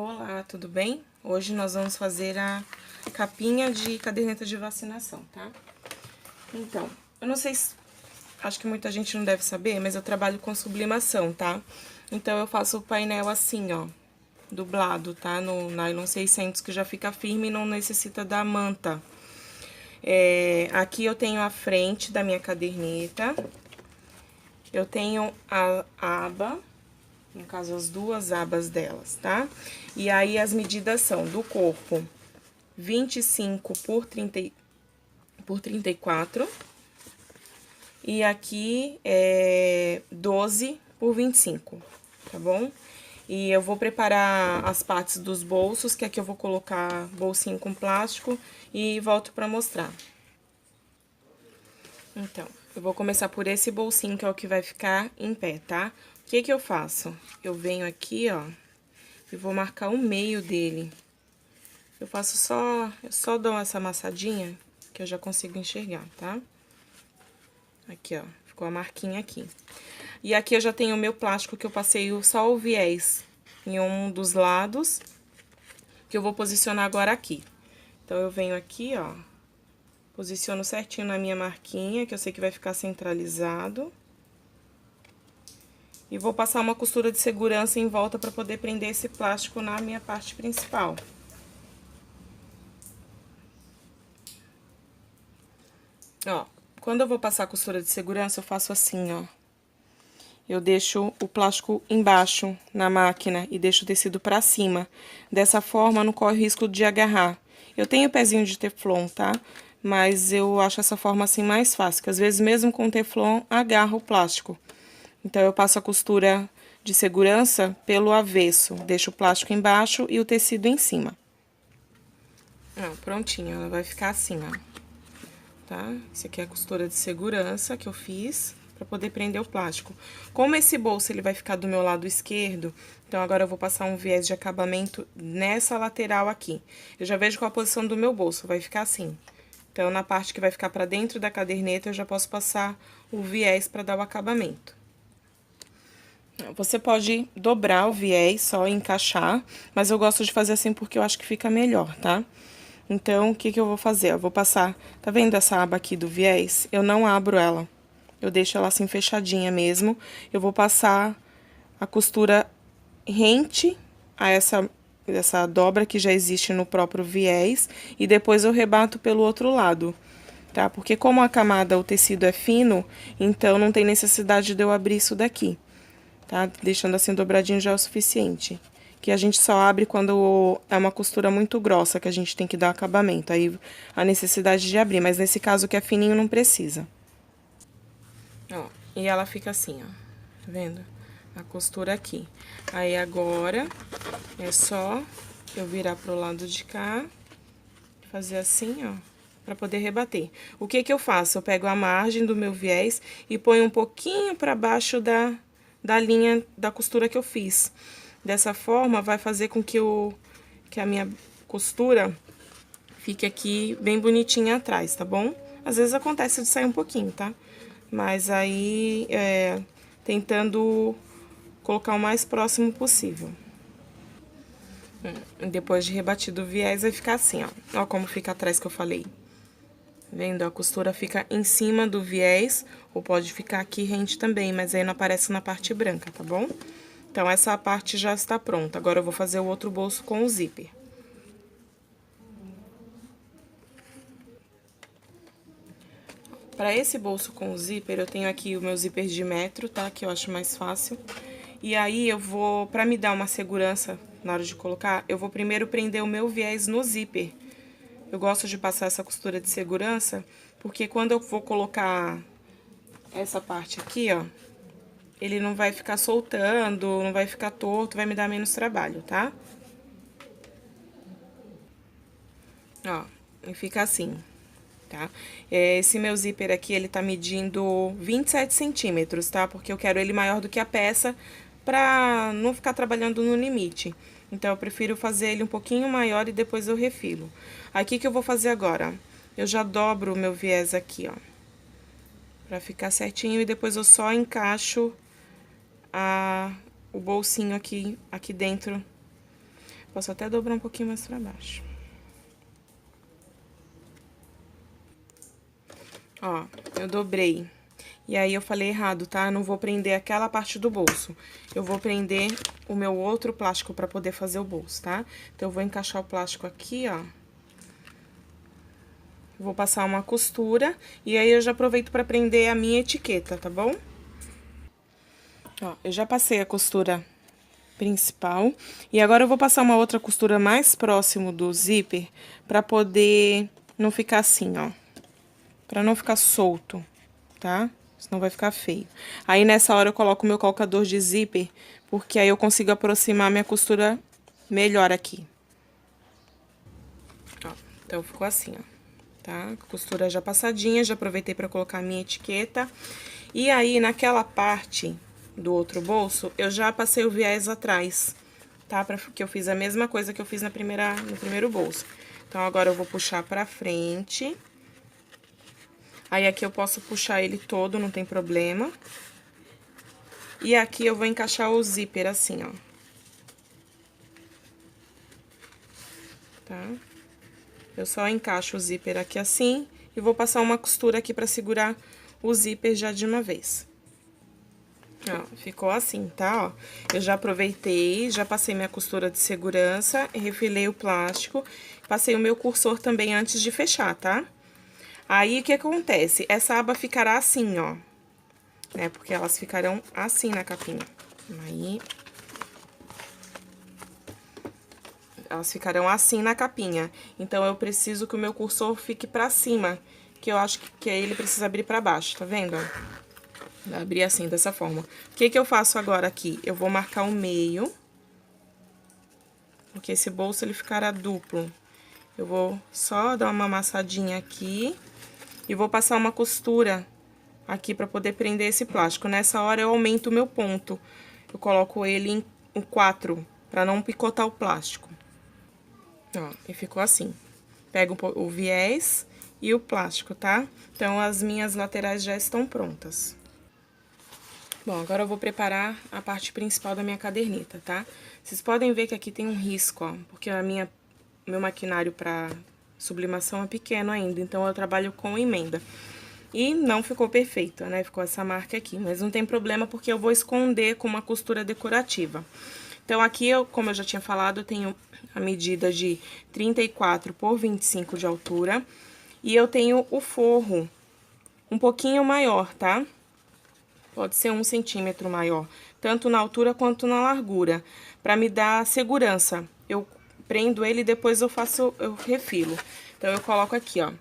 Olá, tudo bem? Hoje nós vamos fazer a capinha de caderneta de vacinação, tá? Então, eu não sei se... Acho que muita gente não deve saber, mas eu trabalho com sublimação, tá? Então, eu faço o painel assim, ó, dublado, tá? No nylon 600, que já fica firme e não necessita da manta. Aqui eu tenho a frente da minha caderneta. Eu tenho a aba... No caso, as duas abas delas, tá? E aí, as medidas são do corpo 25 por 34. E aqui é 12 por 25, tá bom? E eu vou preparar as partes dos bolsos, que aqui eu vou colocar bolsinho com plástico e volto pra mostrar. Então, eu vou começar por esse bolsinho, que é o que vai ficar em pé, tá? O que que eu faço? Eu venho aqui, ó, e vou marcar o meio dele. Eu só dou essa amassadinha, que eu já consigo enxergar, tá? Aqui, ó, ficou a marquinha aqui. E aqui eu já tenho o meu plástico, que eu passei só o viés em um dos lados, que eu vou posicionar agora aqui. Então, eu venho aqui, ó, posiciono certinho na minha marquinha, que eu sei que vai ficar centralizado. E vou passar uma costura de segurança em volta para poder prender esse plástico na minha parte principal. Ó, quando eu vou passar a costura de segurança, eu faço assim, ó. Eu deixo o plástico embaixo na máquina e deixo o tecido pra cima. Dessa forma, não corre o risco de agarrar. Eu tenho pezinho de teflon, tá? Mas eu acho essa forma assim mais fácil, que às vezes mesmo com teflon agarra o plástico. Então, eu passo a costura de segurança pelo avesso. Deixo o plástico embaixo e o tecido em cima. Ó, prontinho, ela vai ficar assim, ó. Tá? Esse aqui é a costura de segurança que eu fiz pra poder prender o plástico. Como esse bolso, ele vai ficar do meu lado esquerdo, então agora eu vou passar um viés de acabamento nessa lateral aqui. Eu já vejo qual a posição do meu bolso, vai ficar assim. Então, na parte que vai ficar pra dentro da caderneta, eu já posso passar o viés pra dar o acabamento. Você pode dobrar o viés, só encaixar, mas eu gosto de fazer assim porque eu acho que fica melhor, tá? Então, o que que eu vou fazer? Eu vou passar, tá vendo essa aba aqui do viés? Eu não abro ela, eu deixo ela assim fechadinha mesmo. Eu vou passar a costura rente a essa dobra que já existe no próprio viés e depois eu rebato pelo outro lado, tá? Porque como a camada, o tecido é fino, então não tem necessidade de eu abrir isso daqui. Tá? Deixando assim dobradinho já é o suficiente. Que a gente só abre quando é uma costura muito grossa, que a gente tem que dar acabamento. Aí a necessidade de abrir, mas nesse caso que é fininho não precisa. Ó, e ela fica assim, ó. Tá vendo? A costura aqui. Aí agora é só eu virar pro lado de cá, fazer assim, ó, pra poder rebater. O que que eu faço? Eu pego a margem do meu viés e ponho um pouquinho pra baixo da linha da costura que eu fiz. Dessa forma, vai fazer com que a minha costura fique aqui bem bonitinha atrás, tá bom? Às vezes acontece de sair um pouquinho, tá? Mas aí, tentando colocar o mais próximo possível. Depois de rebatido o viés, vai ficar assim, ó. Ó como fica atrás que eu falei. Vendo? A costura fica em cima do viés, ou pode ficar aqui rente também, mas aí não aparece na parte branca, tá bom? Então, essa parte já está pronta. Agora, eu vou fazer o outro bolso com o zíper. Para esse bolso com o zíper, eu tenho aqui o meu zíper de metro, tá? Que eu acho mais fácil. E aí, eu vou, pra me dar uma segurança na hora de colocar, eu vou primeiro prender o meu viés no zíper. Eu gosto de passar essa costura de segurança, porque quando eu vou colocar essa parte aqui, ó, ele não vai ficar soltando, não vai ficar torto, vai me dar menos trabalho, tá? Ó, e fica assim, tá? Esse meu zíper aqui, ele tá medindo 27 centímetros, tá? Porque eu quero ele maior do que a peça pra não ficar trabalhando no limite. Então, eu prefiro fazer ele um pouquinho maior e depois eu refilo. Aí, o que que eu vou fazer agora? Eu já dobro o meu viés aqui, ó, pra ficar certinho, e depois eu só encaixo o bolsinho aqui dentro. Posso até dobrar um pouquinho mais pra baixo. Ó, eu dobrei. E aí, eu falei errado, tá? Eu não vou prender aquela parte do bolso. Eu vou prender o meu outro plástico pra poder fazer o bolso, tá? Então, eu vou encaixar o plástico aqui, ó. Vou passar uma costura. E aí, eu já aproveito pra prender a minha etiqueta, tá bom? Ó, eu já passei a costura principal. E agora, eu vou passar uma outra costura mais próximo do zíper pra poder não ficar assim, ó. Pra não ficar solto, tá? Senão vai ficar feio. Aí, nessa hora, eu coloco o meu colocador de zíper, porque aí eu consigo aproximar minha costura melhor aqui. Ó, então, ficou assim, ó, tá? Costura já passadinha, já aproveitei pra colocar a minha etiqueta. E aí, naquela parte do outro bolso, eu já passei o viés atrás, tá? Porque eu fiz a mesma coisa que eu fiz no primeiro bolso. Então, agora eu vou puxar pra frente. Aí, aqui eu posso puxar ele todo, não tem problema. E aqui eu vou encaixar o zíper assim, ó. Tá? Eu só encaixo o zíper aqui assim e vou passar uma costura aqui pra segurar o zíper já de uma vez. Ó, ficou assim, tá? Ó, eu já aproveitei, já passei minha costura de segurança, refilei o plástico, passei o meu cursor também antes de fechar, tá? Aí, o que acontece? Essa aba ficará assim, ó, né? Porque elas ficarão assim na capinha. Aí, elas ficarão assim na capinha. Então, eu preciso que o meu cursor fique pra cima, que eu acho que ele precisa abrir pra baixo, tá vendo? Vai abrir assim, dessa forma. O que que eu faço agora aqui? Eu vou marcar o meio, porque esse bolso, ele ficará duplo. Eu vou só dar uma amassadinha aqui e vou passar uma costura aqui pra poder prender esse plástico. Nessa hora, eu aumento o meu ponto. Eu coloco ele em 4, pra não picotar o plástico. Ó, e ficou assim. Pego o viés e o plástico, tá? Então, as minhas laterais já estão prontas. Bom, agora eu vou preparar a parte principal da minha caderneta, tá? Vocês podem ver que aqui tem um risco, ó, porque meu maquinário pra sublimação é pequeno ainda, então eu trabalho com emenda. E não ficou perfeito, né? Ficou essa marca aqui, mas não tem problema porque eu vou esconder com uma costura decorativa. Então, aqui, como eu já tinha falado, eu tenho a medida de 34 por 25 de altura. E eu tenho o forro um pouquinho maior, tá? Pode ser 1 centímetro maior, tanto na altura quanto na largura, pra me dar segurança. Eu prendo ele e depois eu refilo. Então, eu coloco aqui, ó,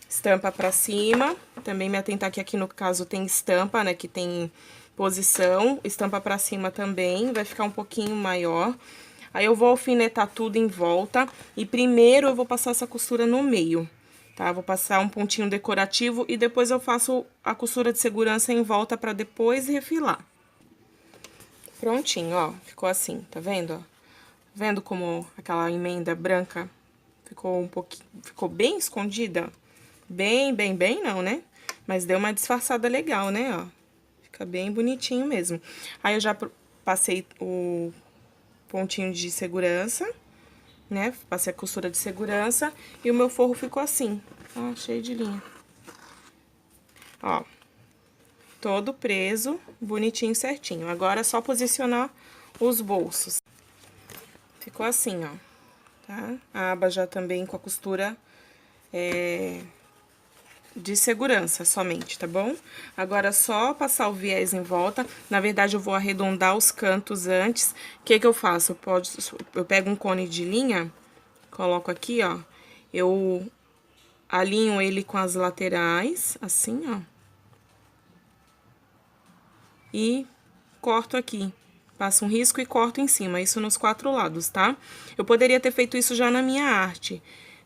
estampa pra cima. Também me atentar que aqui no caso tem estampa, né, que tem posição. Estampa pra cima também, vai ficar um pouquinho maior. Aí, eu vou alfinetar tudo em volta e primeiro eu vou passar essa costura no meio, tá? Vou passar um pontinho decorativo e depois eu faço a costura de segurança em volta pra depois refilar. Prontinho, ó, ficou assim, tá vendo, ó? Vendo como aquela emenda branca ficou ficou bem escondida? Bem não, né? Mas deu uma disfarçada legal, né, ó? Fica bem bonitinho mesmo. Aí, eu já passei o pontinho de segurança, né? Passei a costura de segurança e o meu forro ficou assim, ó, cheio de linha. Ó, todo preso, bonitinho, certinho. Agora, é só posicionar os bolsos. Ficou assim, ó, tá? A aba já também com a costura de segurança somente, tá bom? Agora, é só passar o viés em volta. Na verdade, eu vou arredondar os cantos antes. O que que eu faço? Eu pego um cone de linha, coloco aqui, ó. Eu alinho ele com as laterais, assim, ó. E corto aqui. Passo um risco e corto em cima, isso nos 4 lados, tá? Eu poderia ter feito isso já na minha arte,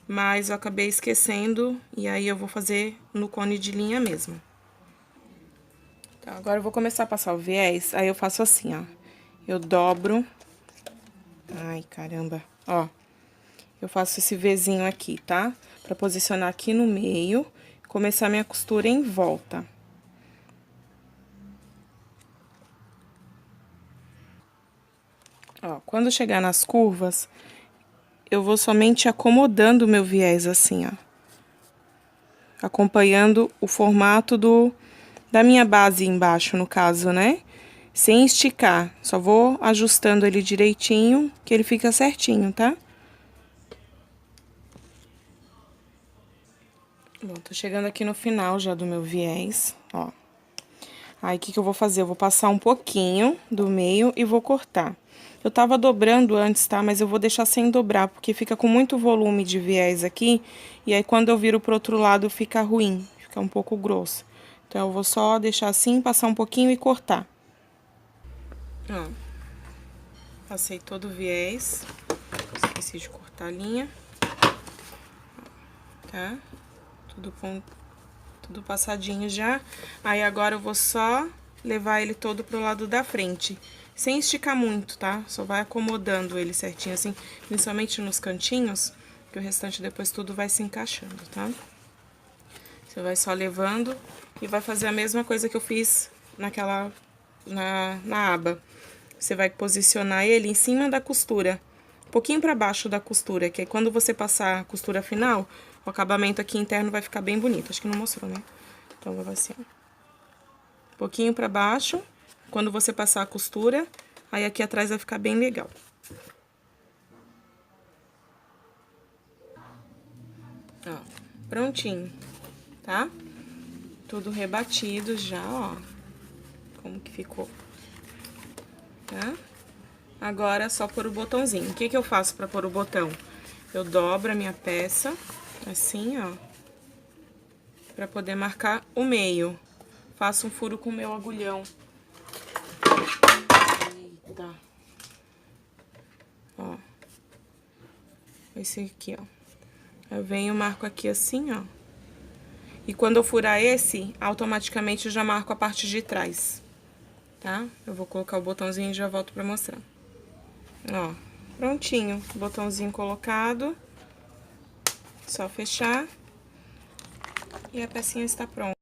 mas eu acabei esquecendo e aí eu vou fazer no cone de linha mesmo. Então, agora eu vou começar a passar o viés, aí eu faço assim, ó. Eu dobro. Ai, caramba. Ó, eu faço esse Vzinho aqui, tá? Pra posicionar aqui no meio, começar minha costura em volta. Ó, quando chegar nas curvas, eu vou somente acomodando o meu viés assim, ó. Acompanhando o formato da minha base embaixo, no caso, né? Sem esticar, só vou ajustando ele direitinho, que ele fica certinho, tá? Bom, tô chegando aqui no final já do meu viés, ó. Aí, o que que eu vou fazer? Eu vou passar um pouquinho do meio e vou cortar. Eu tava dobrando antes, tá? Mas eu vou deixar sem dobrar, porque fica com muito volume de viés aqui. E aí, quando eu viro pro outro lado, fica ruim, fica um pouco grosso. Então, eu vou só deixar assim, passar um pouquinho e cortar. Ó, passei todo o viés. Esqueci de cortar a linha. Tá? Tudo passadinho já. Aí, agora eu vou só levar ele todo pro lado da frente. Sem esticar muito, tá? Só vai acomodando ele certinho, assim, principalmente nos cantinhos, que o restante depois tudo vai se encaixando, tá? Você vai só levando e vai fazer a mesma coisa que eu fiz na aba. Você vai posicionar ele em cima da costura, um pouquinho pra baixo da costura, que aí quando você passar a costura final, o acabamento aqui interno vai ficar bem bonito. Acho que não mostrou, né? Então, vai assim, ó. Um pouquinho pra baixo, quando você passar a costura, aí aqui atrás vai ficar bem legal. Ó, prontinho, tá? Tudo rebatido já, ó. Como que ficou, tá? Agora é só pôr o botãozinho. O que que eu faço pra pôr o botão? Eu dobro a minha peça, assim, ó, pra poder marcar o meio. Faço um furo com o meu agulhão. Eita. Ó. Esse aqui, ó. Eu venho e marco aqui assim, ó. E quando eu furar esse, automaticamente eu já marco a parte de trás, tá? Eu vou colocar o botãozinho e já volto pra mostrar. Ó, prontinho. Botãozinho colocado. Só fechar. E a pecinha está pronta.